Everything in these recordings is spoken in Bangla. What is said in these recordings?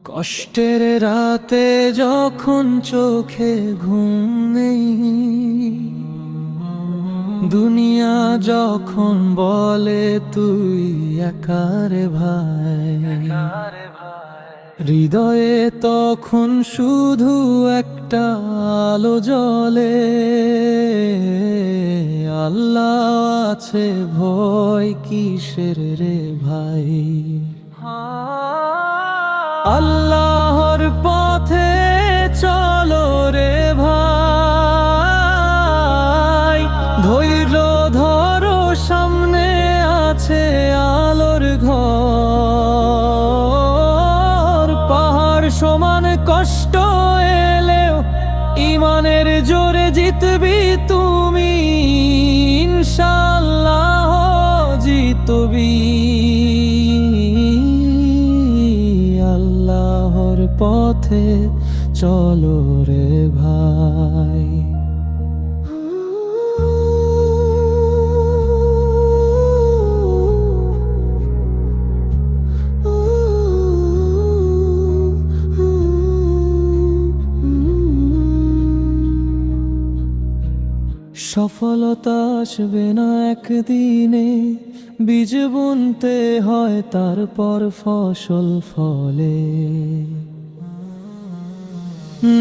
কষ্টের রাতে যখন চোখে ঘুম নেই, দুনিয়া যখন বলে তুই একারে ভাই, হৃদয়ে তখন শুধু একটা আলো জ্বলে, আল্লাহ আছে ভয় কিসের রে ভাই। আল্লাহর পথে চলো রে ভাই, ধৈর্য ধরো সামনে আছে আলোর ঘর। পাহাড় সমান কষ্ট এলেও ইমানের জোরে জিতবি তুমি, ইনশাআল্লাহ জিতবি। আল্লাহর পথে চলো রে ভাই। সফলতা আসবে না একদিনে, বীজ বুনতে হয় তারপর ফসল ফলে।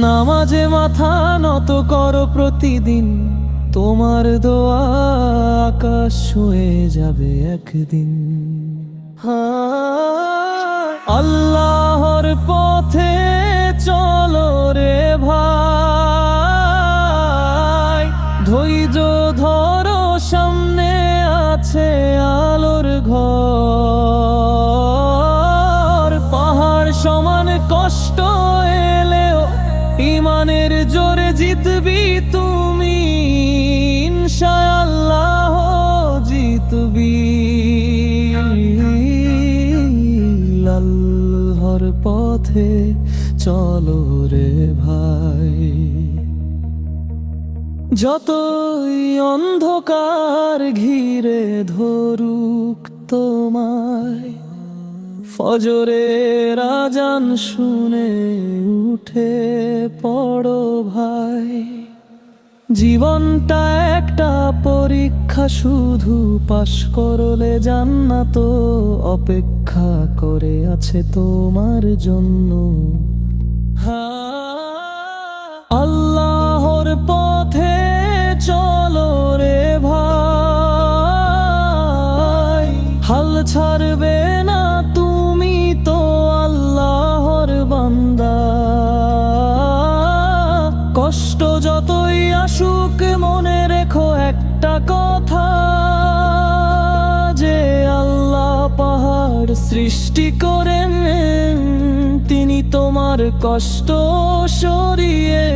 নামাজে মাথা নত করো প্রতিদিন, তোমার দোয়া আকাশ ছুঁয়ে যাবে একদিন। আল্লাহর পথে চলো রে ভাই, ধৈর্য ধরো সামনে আছে আলোর ঘর। পাহাড় সমান কষ্ট এলেও ইমানের জোরে জিতবি তুমি, ইনশাআল্লাহ জিতবি। আল্লাহর পথে চলো রে ভাই। যতই অন্ধকার ঘিরে ধরুক তোমায়, ফজরের আজান শুনে উঠে পড়ো ভাই। জীবনটা একটা পরীক্ষা, শুধু পাশ করলে জান্নাত অপেক্ষা করে আছে তোমার জন্য। আল্লাহর পথে চলো রে ভাই, হাল ছাড়বে না তুমি তো আল্লাহর বান্দা। কষ্ট যতই আসুক মনে রেখো একটা কথা, যে আল্লাহ পাহাড় সৃষ্টি করেন তিনি তোমার কষ্ট সরিয়ে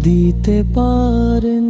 দিতে পারেন।